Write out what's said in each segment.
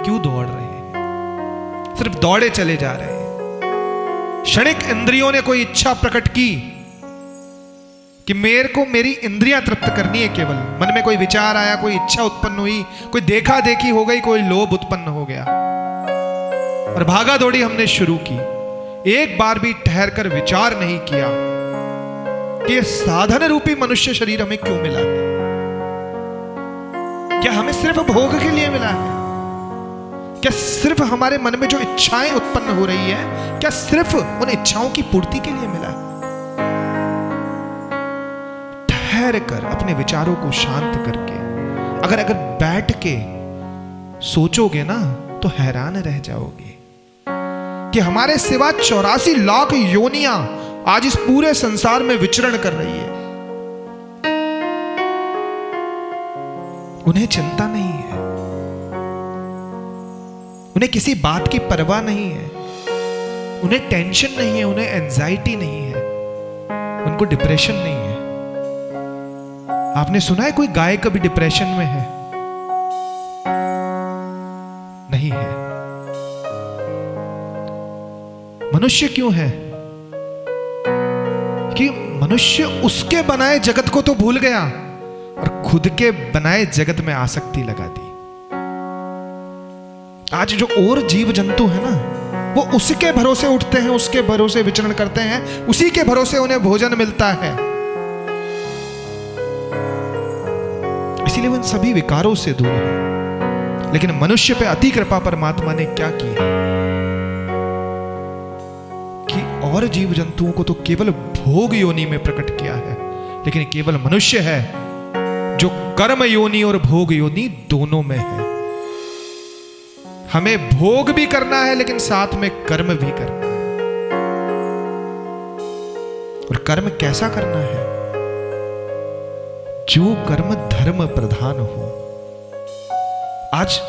क्यों दौड़ रहे हैं? सिर्फ दौड़े चले जा रहे हैं। क्षणिक इंद्रियों ने कोई इच्छा प्रकट की कि मेरे को मेरी इंद्रियां तृप्त करनी है, केवल मन में कोई विचार आया, कोई इच्छा उत्पन्न हुई, कोई देखा देखी हो गई, कोई लोभ उत्पन्न हो गया और भागा दौड़ी हमने शुरू की। एक बार भी ठहर कर विचार नहीं किया कि यह साधन रूपी मनुष्य शरीर हमें क्यों मिला है। क्या हमें सिर्फ भोग के लिए मिला है? क्या सिर्फ हमारे मन में जो इच्छाएं उत्पन्न हो रही है, क्या सिर्फ उन इच्छाओं की पूर्ति के लिए मिला है? ठहर कर अपने विचारों को शांत करके अगर बैठ के सोचोगे ना तो हैरान रह जाओगे कि हमारे सिवा 84 लाख योनियां आज इस पूरे संसार में विचरण कर रही है। उन्हें चिंता नहीं है, उन्हें किसी बात की परवाह नहीं है, उन्हें टेंशन नहीं है, उन्हें एंजाइटी नहीं है, उनको डिप्रेशन नहीं है। आपने सुना है कोई गाय कभी डिप्रेशन में है? नहीं है। मनुष्य क्यों है? कि मनुष्य उसके बनाए जगत को तो भूल गया और खुद के बनाए जगत में आसक्ति लगा दी। आज जो और जीव जंतु है ना, वो उसके भरोसे उठते हैं, उसके भरोसे विचरण करते हैं, उसी के भरोसे उन्हें भोजन मिलता है। इसीलिए वो इन सभी विकारों से दूर है। लेकिन मनुष्य पे अति कृपा परमात्मा ने क्या की कि और जीव जंतुओं को तो केवल भोग योनि में प्रकट किया है, लेकिन केवल मनुष्य है जो कर्म योनि और भोग योनि दोनों में है। हमें भोग भी करना है लेकिन साथ में कर्म भी करना है। और कर्म कैसा करना है? जो कर्म धर्म प्रधान हो। आज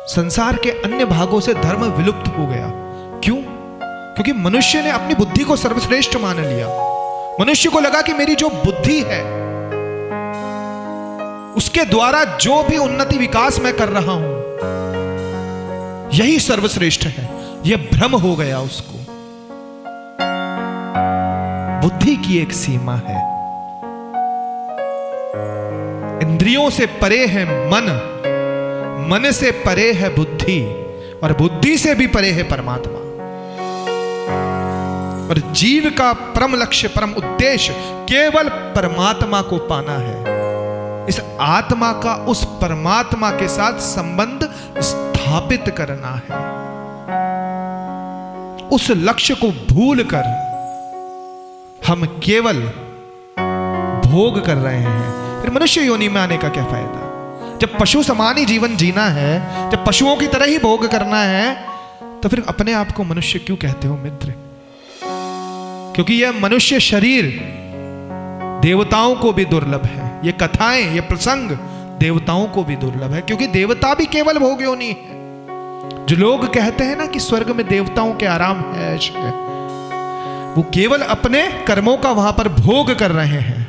संसार के अन्य भागों से धर्म विलुप्त हो गया। क्यों? क्योंकि मनुष्य ने अपनी बुद्धि को सर्वश्रेष्ठ मान लिया। मनुष्य को लगा कि मेरी जो बुद्धि है उसके द्वारा जो भी उन्नति विकास मैं कर रहा हूं यही सर्वश्रेष्ठ है। यह भ्रम हो गया उसको। बुद्धि की एक सीमा है। इंद्रियों से परे है मन, मन से परे है बुद्धि, और बुद्धि से भी परे है परमात्मा। और जीव का परम लक्ष्य, परम उद्देश्य केवल परमात्मा को पाना है। इस आत्मा का उस परमात्मा के साथ संबंध स्थापित करना है। उस लक्ष्य को भूलकर हम केवल भोग कर रहे हैं। फिर मनुष्य योनि में आने का क्या फायदा? जब पशु समान ही जीवन जीना है, जब पशुओं की तरह ही भोग करना है, तो फिर अपने आप को मनुष्य क्यों कहते हो मित्र? क्योंकि यह मनुष्य शरीर देवताओं को भी दुर्लभ है। ये कथाएं, ये प्रसंग देवताओं को भी दुर्लभ है, क्योंकि देवता भी केवल भोग योनि है। जो लोग कहते हैं ना कि स्वर्ग में देवताओं के आराम है, वो केवल अपने कर्मों का वहां पर भोग कर रहे हैं।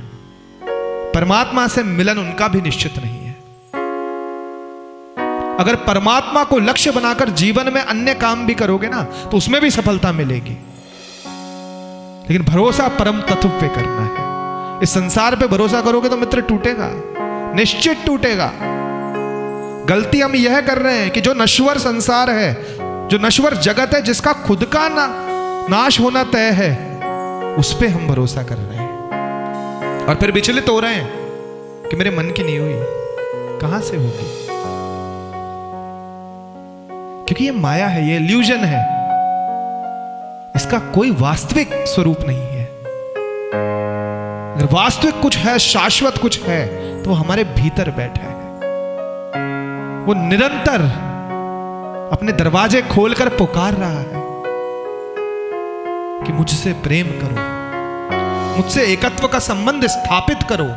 परमात्मा से मिलन उनका भी निश्चित नहीं है। अगर परमात्मा को लक्ष्य बनाकर जीवन में अन्य काम भी करोगे ना तो उसमें भी सफलता मिलेगी, लेकिन भरोसा परम तत्व पे करना है। इस संसार पे भरोसा करोगे तो मित्र टूटेगा, निश्चित टूटेगा। गलती हम यह कर रहे हैं कि जो नश्वर संसार है, जो नश्वर जगत है, जिसका खुद का नाश होना तय है, उस पे हम भरोसा कर रहे हैं और फिर विचलित हो रहे हैं कि मेरे मन की नहीं हुई। कहां से होगी? क्योंकि ये माया है, ये इल्यूजन है, इसका कोई वास्तविक स्वरूप नहीं है। अगर वास्तविक कुछ है, शाश्वत कुछ है, तो वो हमारे भीतर बैठा है। वो निरंतर अपने दरवाजे खोलकर पुकार रहा है कि मुझसे प्रेम करो, मुझसे एकत्व का संबंध स्थापित करो।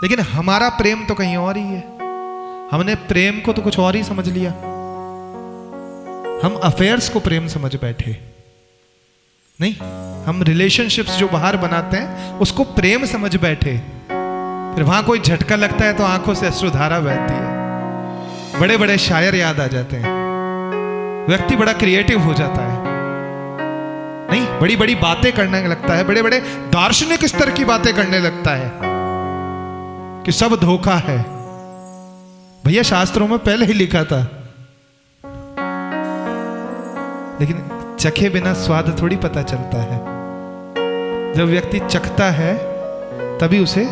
लेकिन हमारा प्रेम तो कहीं और ही है। हमने प्रेम को तो कुछ और ही समझ लिया। हम अफेयर्स को प्रेम समझ बैठे। नहीं, हम रिलेशनशिप्स जो बाहर बनाते हैं उसको प्रेम समझ बैठे। फिर वहां कोई झटका लगता है तो आंखों से अश्रुधारा बहती है। बड़े बड़े शायर याद आ जाते हैं, व्यक्ति बड़ा क्रिएटिव हो जाता है, नहीं बड़ी बड़ी बातें करने लगता है, बड़े बड़े दार्शनिक स्तर की बातें करने लगता है कि सब धोखा है। भैया शास्त्रों में पहले ही लिखा था, लेकिन चखे बिना स्वाद थोड़ी पता चलता है। जब व्यक्ति चखता है तभी उसे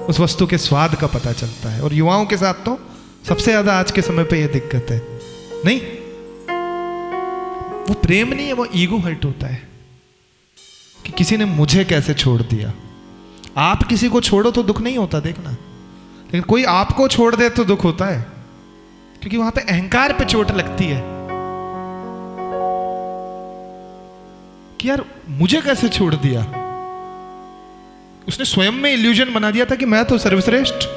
उस वस्तु के स्वाद का पता चलता है। और युवाओं के साथ तो सबसे ज्यादा आज के समय पे यह दिक्कत है, नहीं वो प्रेम नहीं है, वो ईगो हर्ट होता है कि किसी ने मुझे कैसे छोड़ दिया। आप किसी को छोड़ो तो दुख नहीं होता, देखना, लेकिन कोई आपको छोड़ दे तो दुख होता है, क्योंकि वहां पे अहंकार पे चोट लगती है कि यार मुझे कैसे छोड़ दिया। उसने स्वयं में इल्यूजन बना दिया था कि मैं तो सर्वश्रेष्ठ,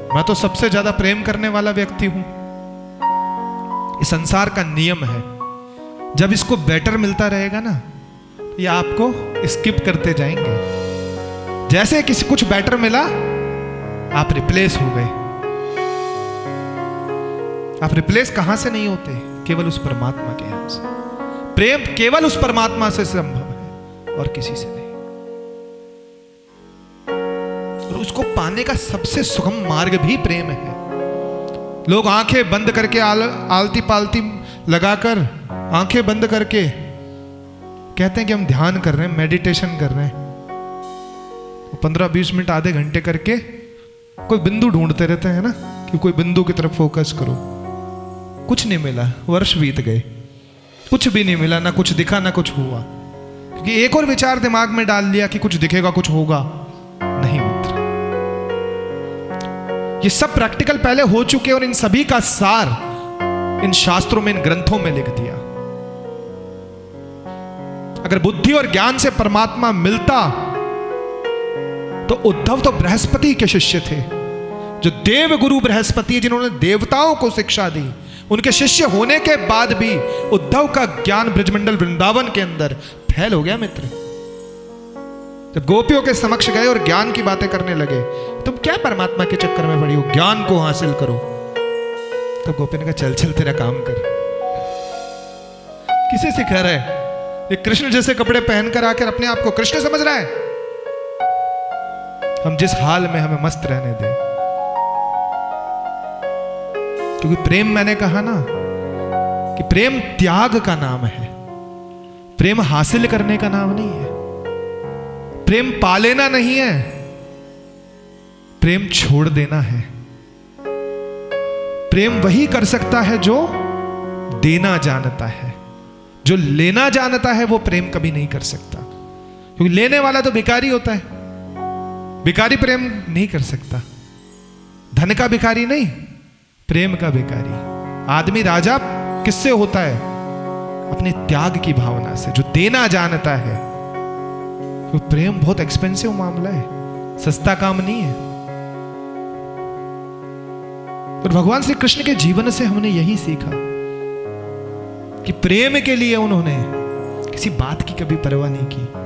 मैं तो सबसे ज्यादा प्रेम करने वाला व्यक्ति हूं। इस संसार का नियम है, जब इसको बेटर मिलता रहेगा ना, ये आपको स्किप करते जाएंगे। जैसे किसी कुछ बेटर मिला, आप रिप्लेस हो गए। आप रिप्लेस कहां से नहीं होते? केवल उस परमात्मा के यहां से। प्रेम केवल उस परमात्मा से संभव है और किसी से नहीं। और उसको पाने का सबसे सुगम मार्ग भी प्रेम है। लोग आंखें बंद करके आलती पालती लगाकर आंखें बंद करके कहते हैं कि हम ध्यान कर रहे हैं, मेडिटेशन कर रहे हैं। 15-20 मिनट आधे घंटे करके कोई बिंदु ढूंढते रहते हैं ना, कि कोई बिंदु की तरफ फोकस करो। कुछ नहीं मिला, वर्ष बीत गए, कुछ भी नहीं मिला, ना कुछ दिखा ना कुछ हुआ, क्योंकि एक और विचार दिमाग में डाल लिया कि कुछ दिखेगा कुछ होगा। नहीं मित्र, ये सब प्रैक्टिकल पहले हो चुके और इन सभी का सार इन शास्त्रों में, इन ग्रंथों में लिख दिया। अगर बुद्धि और ज्ञान से परमात्मा मिलता तो उद्धव तो बृहस्पति के शिष्य थे, जो देव गुरु बृहस्पति, जिन्होंने देवताओं को शिक्षा दी, उनके शिष्य होने के बाद भी उद्धव का ज्ञान ब्रजमंडल वृंदावन के अंदर फैल हो गया। मित्र, जब गोपियों के समक्ष गए और ज्ञान की बातें करने लगे, तुम क्या परमात्मा के चक्कर में पड़ी हो, ज्ञान को हासिल करो। तो गोपी ने कहा चल चल तेरा काम कर। किसे सिखा रहा है? ये कृष्ण जैसे कपड़े पहनकर आकर अपने आप को कृष्ण समझ रहा है। हम जिस हाल में, हमें मस्त रहने दें, क्योंकि प्रेम, मैंने कहा ना कि प्रेम त्याग का नाम है, प्रेम हासिल करने का नाम नहीं है, प्रेम पा लेना नहीं है, प्रेम छोड़ देना है। प्रेम वही कर सकता है जो देना जानता है, जो लेना जानता है वो प्रेम कभी नहीं कर सकता, क्योंकि लेने वाला तो भिखारी होता है। भिखारी प्रेम नहीं कर सकता, धन का भिखारी नहीं, प्रेम का भिखारी। आदमी राजा किससे होता है? अपने त्याग की भावना से, जो देना जानता है। तो प्रेम बहुत एक्सपेंसिव मामला है, सस्ता काम नहीं है। और भगवान श्री कृष्ण के जीवन से हमने यही सीखा कि प्रेम के लिए उन्होंने किसी बात की कभी परवाह नहीं की।